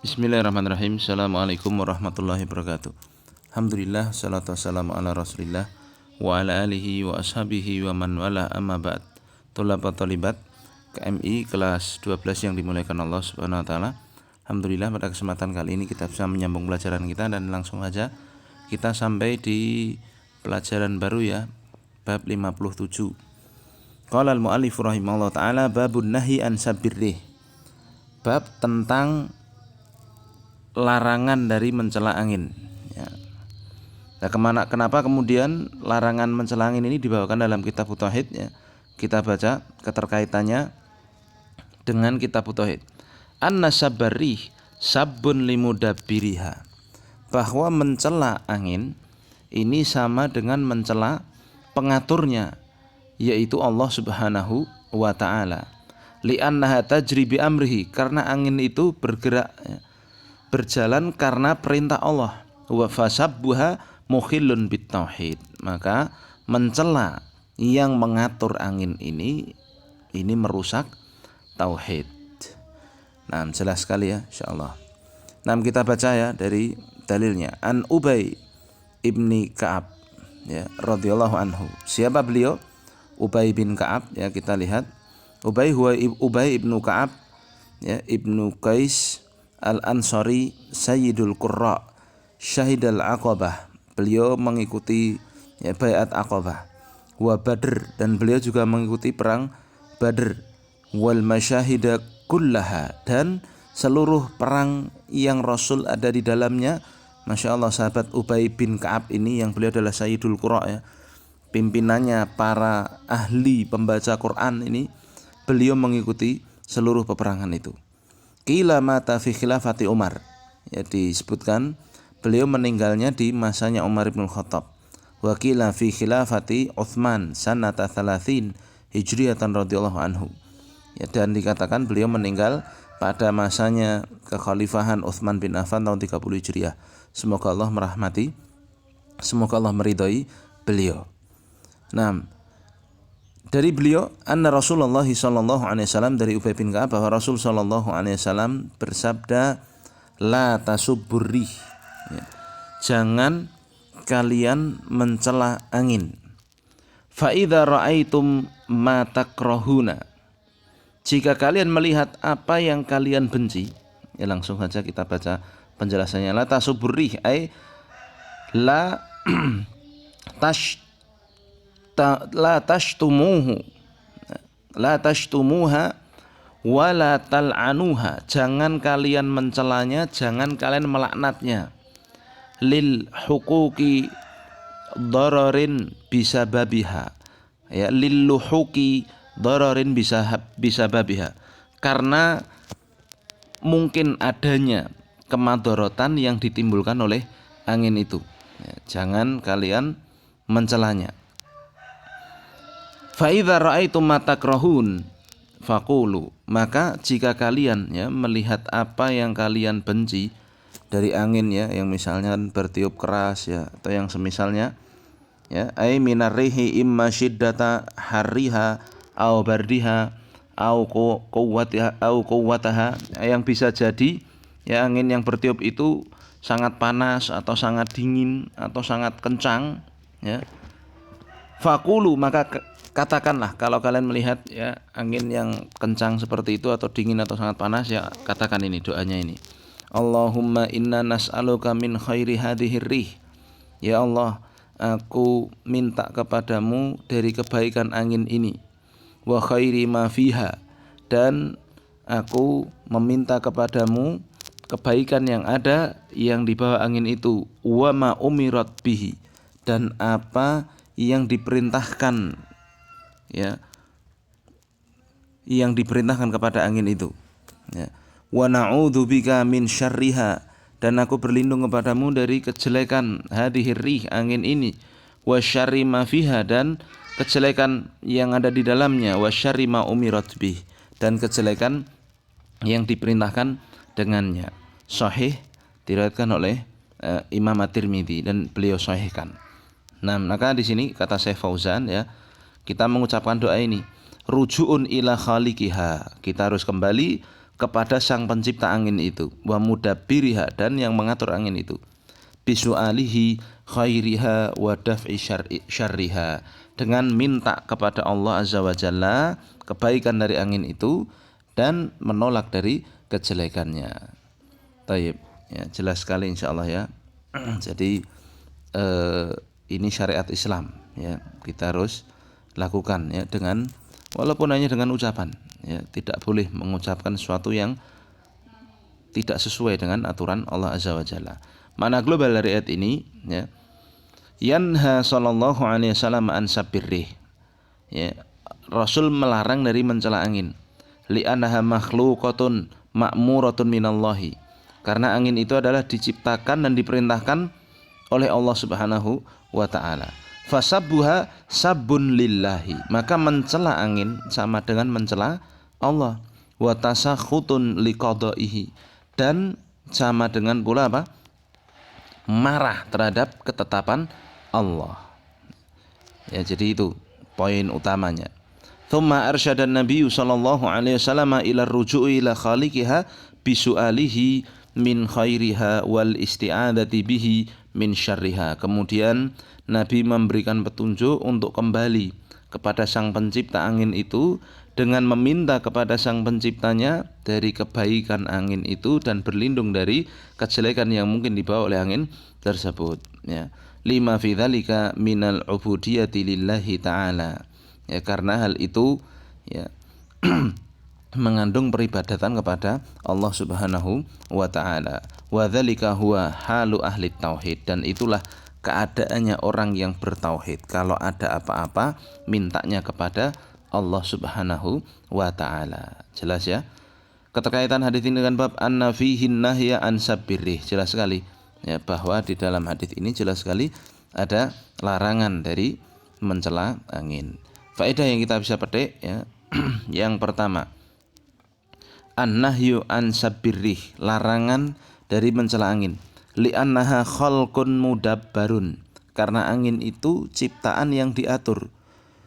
Bismillahirrahmanirrahim. Assalamualaikum warahmatullahi wabarakatuh. Alhamdulillah, salatu wassalamu ala rasulillah wa ala alihi wa ashabihi wa man wala amma ba'd. Thulabat thalibat KMI kelas 12 yang dimuliakan Allah Subhanahu wa taala. Alhamdulillah pada kesempatan kali ini kita bisa menyambung pelajaran kita dan langsung aja kita sampai di pelajaran baru ya, bab 57. Qala al-muallif rahimahullah taala babun nahi an sabirrih. Bab tentang larangan dari mencela angin ya. Nah, kenapa kemudian larangan mencela angin ini dibawakan dalam kitab Tauhid ya? Kita baca keterkaitannya dengan kitab Tauhid. Anna sabarrih sabbun limudabbiriha. Bahwa mencela angin ini sama dengan mencela pengaturnya, yaitu Allah Subhanahu wa taala. Li'annaha tajri bi amrihi, karena angin itu bergerak ya, berjalan karena perintah Allah. Wa fasabbuha mukhillun bitauhid. Maka mencela yang mengatur angin ini merusak tauhid. Nah, jelas sekali ya insyaallah. Nah, kita baca ya dari dalilnya. An Ubay ibni Ka'ab ya radhiyallahu anhu. Siapa beliau? Ubay bin Ka'ab ya, kita lihat. Ubay ibnu Ka'ab ya, ibnu Qais Al-Ansari Sayyidul Qurra Syahidal Aqabah. Beliau mengikuti ya, Bai'at Aqabah. Wa Badr, dan beliau juga mengikuti perang Badr. Wal masyahida kullaha, dan seluruh perang yang Rasul ada di dalamnya. Masya Allah, sahabat Ubay bin Ka'ab ini yang beliau adalah Sayyidul Qurra ya, pimpinannya para ahli pembaca Quran ini, beliau mengikuti seluruh peperangan itu. Qila mata fi khilafati Umar. Ya, disebutkan beliau meninggalnya di masanya Umar bin Khattab. Wa qila fi khilafati Utsman sanata 30 Hijriyatan radhiyallahu anhu. Ya, dan dikatakan beliau meninggal pada masanya kekhalifahan Utsman bin Affan tahun 30 Hijriah. Semoga Allah merahmati, semoga Allah meridhai beliau. Nah, dari beliau, anna Rasulullah sallallahu alaihi wasallam, dari Ubay bin Ka'ab, bahwa Rasul sallallahu alaihi wasallam bersabda, la tasubburrih ya, jangan kalian mencela angin. Fa idza ra'aitum ma takrahuna, jika kalian melihat apa yang kalian benci, ya langsung saja kita baca penjelasannya. La tasubburrih ay la la tashtumuhu la tashtumuha wa la tal'anuha, jangan kalian mencelanya, jangan kalian melaknatnya. Lil huquqi dararin bisababiha ya, lil luhuqi dararin bisababiha, karena mungkin adanya kemadharatan yang ditimbulkan oleh angin itu ya, jangan kalian mencelanya. Fa idza ra'aitum ma takrahun faqulu, maka jika kalian ya melihat apa yang kalian benci dari angin ya, yang misalnya bertiup keras ya, atau yang semisalnya ya, ai minarrihi imma syiddata harriha au bardiha au quwwataha, yang bisa jadi ya angin yang bertiup itu sangat panas atau sangat dingin atau sangat kencang ya. Faqulu, maka katakanlah kalau kalian melihat ya angin yang kencang seperti itu atau dingin atau sangat panas ya, katakan ini doanya ini. Allahumma inna nas'aluka min khairi hadhir rih. Ya Allah, aku minta kepadamu dari kebaikan angin ini. Wa khairi ma fiha, dan aku meminta kepadamu kebaikan yang ada yang di bawah angin itu. Wa ma umirat bihi, dan apa yang diperintahkan ya, yang diperintahkan kepada angin itu ya. Wa na'udzubika min syarriha, dan aku berlindung kepadamu dari kejelekan hadhir rih, angin ini. Wa syarri ma fiha, dan kejelekan yang ada di dalamnya. Wa syarri ma umirat bih, dan kejelekan yang diperintahkan dengannya. Sahih, diriwayatkan oleh Imam At-Tirmidzi dan beliau sahihkan. Nah, maka di sini kata Syekh Fauzan ya, kita mengucapkan doa ini, rujuun ila khaliqiha, kita harus kembali kepada sang pencipta angin itu, wa mudabbiriha, dan yang mengatur angin itu, bisu'alihi khairiha wa daf'i syarriha, dengan minta kepada Allah Azza wa Jalla kebaikan dari angin itu dan menolak dari kejelekannya. Taib, ya, jelas sekali insyaallah ya. Jadi ini syariat Islam ya, kita harus lakukan ya, dengan walaupun hanya dengan ucapan ya, tidak boleh mengucapkan sesuatu yang tidak sesuai dengan aturan Allah Azza wa Jalla. Makna global dari ayat ini ya, yanha sallallahu alaihi wasallam an sabirrih ya, Rasul melarang dari mencela angin, li'annaha makhluqatun ma'muratun minallahi, karena angin itu adalah diciptakan dan diperintahkan oleh Allah Subhanahu wa taala. Fasabbuha sabbun lillahi, maka mencela angin sama dengan mencela Allah. Wa tasakhutun liqadaihi, dan sama dengan pula apa? Marah terhadap ketetapan Allah. Ya, jadi itu poin utamanya. Thumma arsyadan Nabi sallallahu alaihi wasallam ila ruju'i ila khaliqiha bisu'alihi min khairiha wal isti'adati bihi min syarriha. Kemudian Nabi memberikan petunjuk untuk kembali kepada sang pencipta angin itu dengan meminta kepada sang penciptanya dari kebaikan angin itu dan berlindung dari kejelekan yang mungkin dibawa oleh angin tersebut ya. Lima fi dzalika minal ubudiyati lillahi ta'ala ya, karena hal itu ya mengandung peribadatan kepada Allah Subhanahu wa taala. Wa dzalika huwa halu ahli tauhid, dan itulah keadaannya orang yang bertauhid. Kalau ada apa-apa mintanya kepada Allah Subhanahu wa taala. Jelas ya? Keterkaitan hadis ini dengan bab anna fihi nahya an sabirih, jelas sekali ya, bahwa di dalam hadis ini jelas sekali ada larangan dari mencela angin. Faedah yang kita bisa petik ya, yang pertama, an-nahyu an sabirih, larangan dari mencela angin, li'annaha khalqun mudabbarun, karena angin itu ciptaan yang diatur.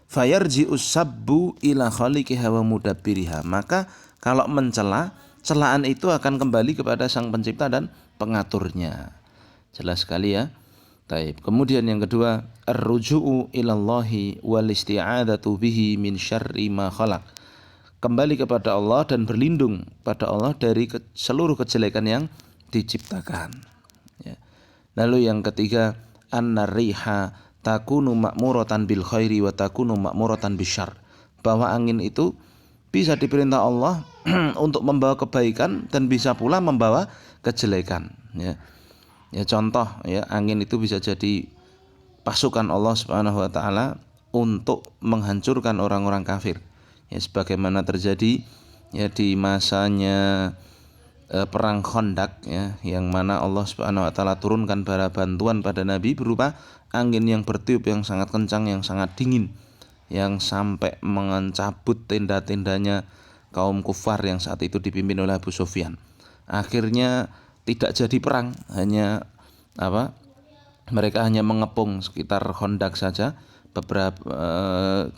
Fayarji'us sabbu ila khaliqiha wa mudabbiriha, maka kalau mencela, celaan itu akan kembali kepada sang pencipta dan pengaturnya. Jelas sekali ya. Taib. Kemudian yang kedua, ar-ruju'u ilallahi wal isti'adatu bihi min syarri ma khalaq, kembali kepada Allah dan berlindung pada Allah dari seluruh kejelekan yang diciptakan ya. Lalu yang ketiga, an-riha takunu ma'muratan bil khairi wa takunu ma'muratan bisyarr, bahwa angin itu bisa diperintah Allah untuk membawa kebaikan dan bisa pula membawa kejelekan ya. Ya, contoh ya, angin itu bisa jadi pasukan Allah Subhanahu wa taala untuk menghancurkan orang-orang kafir ya, sebagaimana terjadi ya di masanya perang Khandaq ya, yang mana Allah Subhanahu wa taala turunkan bara bantuan pada Nabi berupa angin yang bertiup yang sangat kencang, yang sangat dingin, yang sampai mencabut tenda-tendanya kaum kufar yang saat itu dipimpin oleh Abu Sufyan. Akhirnya tidak jadi perang, hanya mereka hanya mengepung sekitar Khandaq saja, beberapa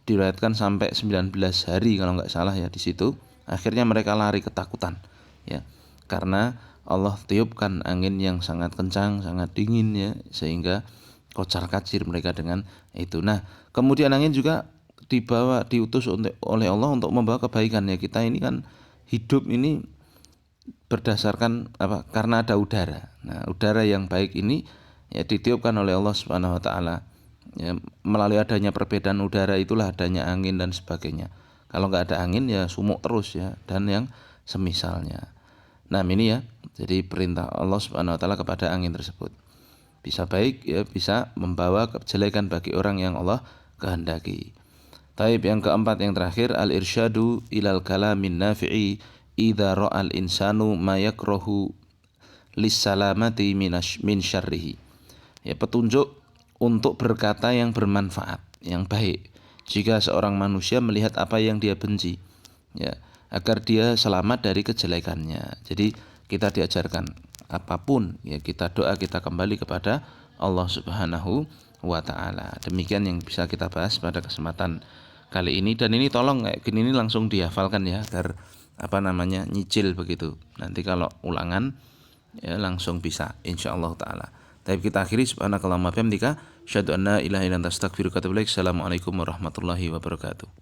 diriwayatkan sampai 19 hari kalau nggak salah ya di situ. Akhirnya mereka lari ketakutan ya, karena Allah tiupkan angin yang sangat kencang, sangat dingin ya, sehingga kocar-kacir mereka dengan itu. Nah, kemudian angin juga diutus oleh Allah untuk membawa kebaikan ya. Kita ini kan hidup ini berdasarkan karena ada udara. Nah, udara yang baik ini ya ditiupkan oleh Allah Subhanahu wa taala. Ya, melalui adanya perbedaan udara itulah adanya angin dan sebagainya. Kalau nggak ada angin ya sumuk terus ya, dan yang semisalnya. Nah, ini ya, jadi perintah Allah Subhanahu wa taala kepada angin tersebut. Bisa baik ya, bisa membawa kejelekan bagi orang yang Allah kehendaki. Taib, yang keempat yang terakhir, al-irsyadu ilal kalamin nafi'i idza ra'al insanu ma yakrahu lis-salamati min syarrihi. Ya, petunjuk untuk berkata yang bermanfaat, yang baik jika seorang manusia melihat apa yang dia benci ya, agar dia selamat dari kejelekannya. Jadi kita diajarkan apapun ya, kita doa, kita kembali kepada Allah Subhanahu wa taala. Demikian yang bisa kita bahas pada kesempatan kali ini. Dan ini tolong kayak gini ini langsung dihafalkan ya, agar nyicil begitu. Nanti kalau ulangan ya langsung bisa insyaallah taala. Tapi kita akhiri, subhanakallahumma wa bihamdika asyhadu an la ilaha illa anta astaghfiruka wa atubu ilaik. Assalamualaikum warahmatullahi wabarakatuh.